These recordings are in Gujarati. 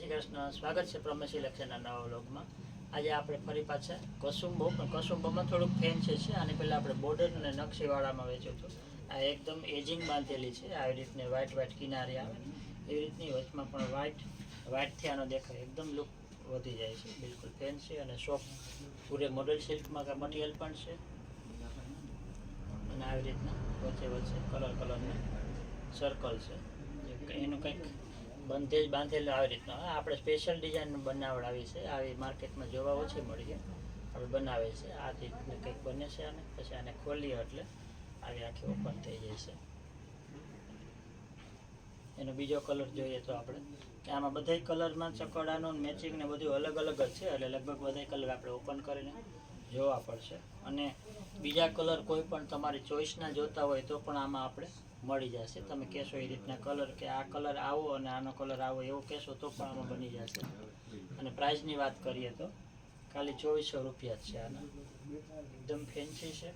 શ્રી કૃષ્ણ. સ્વાગત છે પ્રમેશ ઇલેક્શનના નવા વ્લોગમાં. આજે આપણે ફરી પાછા કસુંબો, પણ કસુંબોમાં થોડુંક ફેન્સી છે. આની પહેલાં આપણે બોર્ડર અને નકશીવાળામાં વેચ્યું હતું. આ એકદમ એજિંગ બાંધેલી છે. આવી રીતની વ્હાઇટ કિનારી આવે એવી રીતની, વચમાં પણ વ્હાઇટથી આનો દેખાય એકદમ લુક વધી જાય છે. બિલકુલ ફેન્સી અને સોફ્ટ, પૂરે મોડલ સિલ્કમાં કાંઈ મટીરિયલ પણ છે. અને આવી રીતના વચ્ચે કલરના સર્કલ છે. એનું કંઈક બાંધેલું આવી રીતના આપણે સ્પેશિયલ ડિઝાઇન બનાવડાવી છે. આવી માર્કેટમાં જોવા ઓછી મળીએ, આપણે બનાવે છે. આ રીતનું કંઈક બને છે. આને પછી આને ખોલીએ એટલે આવી આખી ઓપન થઈ જાય છે. એનો બીજો કલર જોઈએ તો આપણે કે આમાં બધા કલરમાં ચકડાનું મેચિંગ ને બધું અલગ અલગ જ છે. એટલે લગભગ બધા કલર આપણે ઓપન કરીને જોવા પડશે. અને બીજા કલર કોઈ પણ તમારી ચોઈસના જોતા હોય તો પણ આમાં આપણે મળી જશે. તમે કહેશો એ રીતના કલર કે આ કલર આવો અને આનો કલર આવો એવું કહેશો તો પણ આમાં બની જશે. અને પ્રાઇસની વાત કરીએ તો ખાલી 2400 રૂપિયા જ છે. આના એકદમ ફેન્સી છે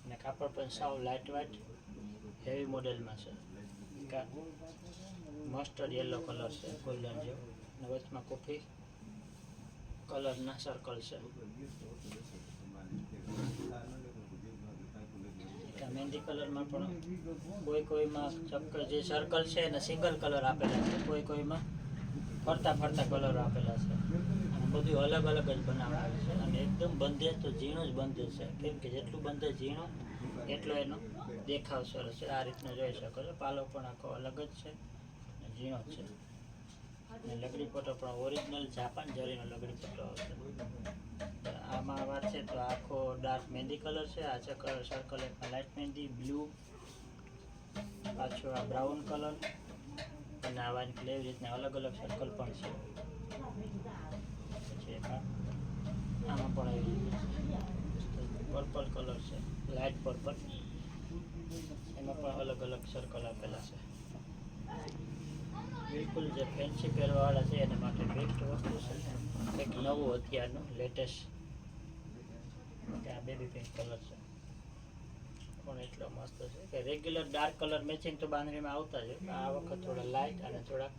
અને કાપડ પણ સાવ લાઇટ વેઇટ હેવી મોડેલમાં છે. મસ્ટર્ડ યલો કલર છે, ગોલ્ડન જેવો, અને વચમાં કોફી કલરના સર્કલ છે. મહેંદી કલરમાં પણ કોઈમાં જે સર્કલ છે એને સિંગલ કલર આપેલા છે, કોઈમાં ફરતા કલર આપેલા છે. અને બધું અલગ અલગ જ બનાવડાવે છે. અને એકદમ બંધેજ તો ઝીણું જ બંધેજ છે, કેમ કે જેટલું બંધેજ ઝીણો એટલો એનો દેખાવ સરસ છે. આ રીતનો જોઈ શકો છો. પાલો પણ આખો અલગ જ છે, ઝીણો છે. અને લગડી પટ્ટો પણ ઓરિજિનલ જાપાન જરીનો લગડી પટ્ટો આવશે. આમાં વાત છે તો આખો ડાર્ક મહેંદી કલર છે. આ છે કલર સર્કલ એકમાં લાઇટ મહેંદી બ્લુ, પાછો આ બ્રાઉન કલર, અને આ વાઇન એવી રીતના અલગ અલગ સર્કલ પણ છે. પછી આમાં પણ એવી રીતે પર્પલ કલર છે, લાઇટ પર્પલ, એમાં પણ અલગ અલગ સર્કલ આપેલા છે. બિલકુલ જે ફેન્સી પહેરવાવાળા છે એના માટે બેસ્ટ વસ્તુ છે. કંઈક નવું અત્યારનું લેટેસ્ટ કે આ બેબી પિંક કલર છે, પણ એટલો મસ્ત છે કે રેગ્યુલર ડાર્ક કલર મેચિંગ તો બાંધણીમાં આવતા જ હોય. આ વખત થોડા લાઇટ અને થોડાક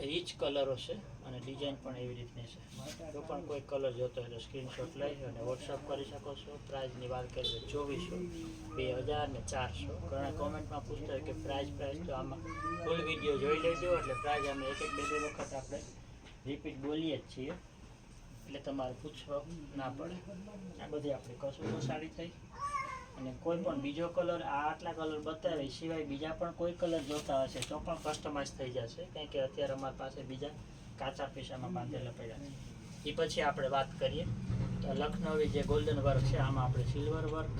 રીચ કલરો છે. અને ડિઝાઇન પણ એવી રીતની છે. તો પણ કોઈ કલર જોતો હોય તો સ્ક્રીનશોટ લઈ અને વોટ્સઅપ કરી શકો છો. પ્રાઇઝની વાત કરીએ તો 2400, 2000 ને 400. ઘણા કોમેન્ટમાં પૂછતા હોય કે પ્રાઇઝ તો આમાં ફૂલ વિડીયો જોઈ લેજો. એટલે પ્રાઇઝ અમે એક બે વખત આપણે રિપીટ બોલીએ જ છીએ, એટલે તમારે પૂછવા ના પડે. આ બધી આપણી કસુંબો સાડી થઈ. અને કોઈ પણ બીજો કલર આટલા કલર બતાવે સિવાય બીજા પણ કોઈ કલર જોતા હશે તો પણ કસ્ટમાઇઝ થઈ જશે, કારણ કે અત્યારે અમારી પાસે બીજા કાચા પીસામાં બાંધેલા પડ્યા છે. એ પછી આપણે વાત કરીએ તો લખનવી જે ગોલ્ડન વર્ક છે, આમાં આપણે સિલ્વર વર્ક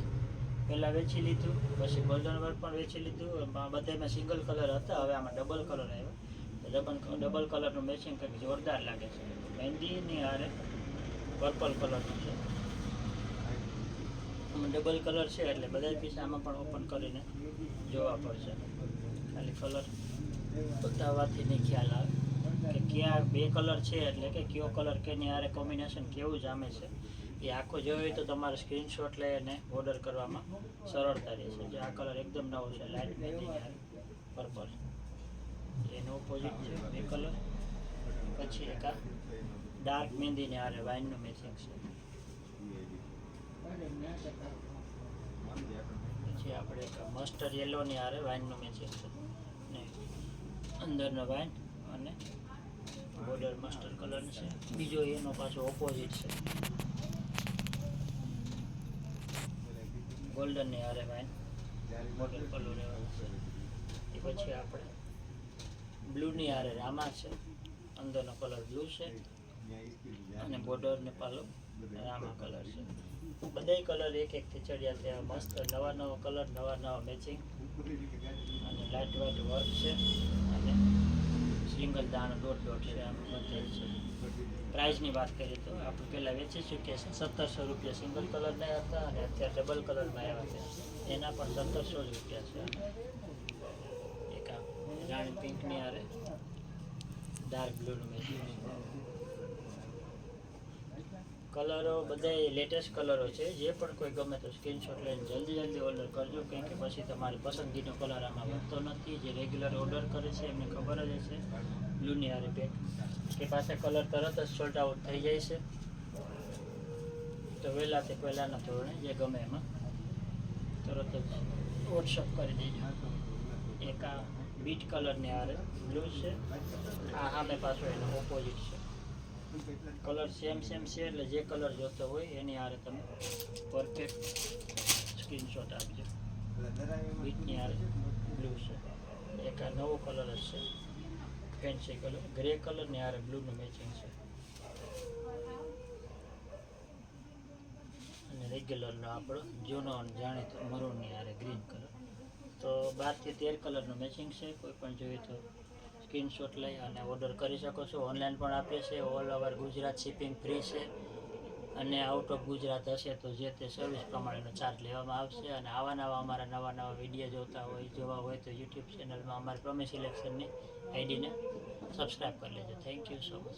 પહેલાં વેચી લીધું, પછી ગોલ્ડન વર્ક પણ વેચી લીધું. બધામાં સિંગલ કલર હતા, હવે આમાં ડબલ કલર આવ્યો. ડબલ કલરનું મેચિંગ કંઈક જોરદાર લાગે છે. મહેંદીની હારે પર્પલ કલરનું છે. ડબલ કલર છે એટલે બધા પીસ આમાં પણ ઓપન કરીને જોવા પડશે. ખાલી કલર બતાવવાથી નહીં ખ્યાલ આવે કે કયા બે કલર છે, એટલે કે કયો કલર કેની હારે કોમ્બિનેશન કેવું જામે છે. એ આખો જોયો તો તમારે સ્ક્રીનશોટ લઈ અને ઓર્ડર કરવામાં સરળતા રહેશે. જે આ કલર એકદમ નવો છે, લાઇટ મહેંદીની હારે પર્પલ, એનો ઓપોઝિટ છે બે કલર. પછી એક આ ડાર્ક મહેંદીની હારે વાઇનનું મેચિંગ છે. પછી આપણે એક મસ્ટર્ડ યલોની હારે વાઇનનું મેચિંગ છે, ને અંદરનો વાઇન અને બોર્ડર મસ્ટર્ડ કલરની છે. બીજો એનો પાછો ઓપોઝિટ છે, ગોલ્ડનની હારે વાઇન બોર્ડર કલર રહેવાનો છે. એ પછી આપણે બ્લૂની હારે રામા છે, અંદરનો કલર બ્લુ છે અને બોર્ડર ને પાલો રામા કલર છે. બધા કલર એકથી ચડ્યા ત્યાં મસ્ત નવા કલર, નવા મેચિંગ, અને લાઇટ વેઇટ વર્ક છે. અને સિંગલ દાણો ડોટ છે, આમ બધે છે. પ્રાઇઝની વાત કરીએ તો આપણે પહેલાં વેચી ચૂક્યા છે 1700 રૂપિયા સિંગલ કલરના હતા, અને અત્યારે ડબલ કલરમાં આવ્યા છે એના પણ 1700 જ રૂપિયા છે. એક આ રાણી પિંકની હારે ડાર્ક બ્લુનું મેચિંગ છે. કલરો બધા લેટેસ્ટ કલરો છે. જે પણ કોઈ ગમે તો સ્ક્રીનશોટ લઈને જલ્દી ઓર્ડર કરજો, કેમ કે પછી તમારી પસંદગીનો કલર આમાં વધતો નથી. જે રેગ્યુલર ઓર્ડર કરે છે એમને ખબર જ હશે બ્લુની હારે પેન્ટ કે પાછા કલર તરત જ સોલ્ટ આઉટ થઈ જાય છે. તો વહેલાથી પહેલાંના ધોરણે જે ગમે એમાં તરત જ વોટ્સઅપ કરી દેજો. એક આ બીટ કલરની હારે બ્લુ છે, આ સામે પાછો એનો ઓપોઝિટ છે. કલર સેમ છે એટલે જે કલર જોતો હોય એની હારે તમે પરફેક્ટ સ્ક્રીનશોટ આપજો. બીટની હારે બ્લુ છે, એક આ નવો કલર જ છે ફેન્સી કલર, ગ્રે કલરની હારે બ્લુનું મેચિંગ છે. અને રેગ્યુલરનો આપણો જૂનો જાણીતો મરૂનની હારે ગ્રીન કલર. તો 12 થી 13 કલરનું મેચિંગ છે. કોઈ પણ જોઈએ તો સ્ક્રીનશોટ લઈ અને ઓર્ડર કરી શકો છો. ઓનલાઈન પણ આપીએ છીએ. All over Gujarat shipping free છે. અને આઉટ ઓફ ગુજરાત હશે તો જે તે સર્વિસ પ્રમાણેનો ચાર્જ લેવામાં આવશે. અને આવા નવા વિડીયો જોવા હોય તો યુટ્યુબ ચેનલમાં અમારી પ્રમેશ ઇલેક્શનની આઈડીને સબસ્ક્રાઈબ કરી લેજો. Thank you so much.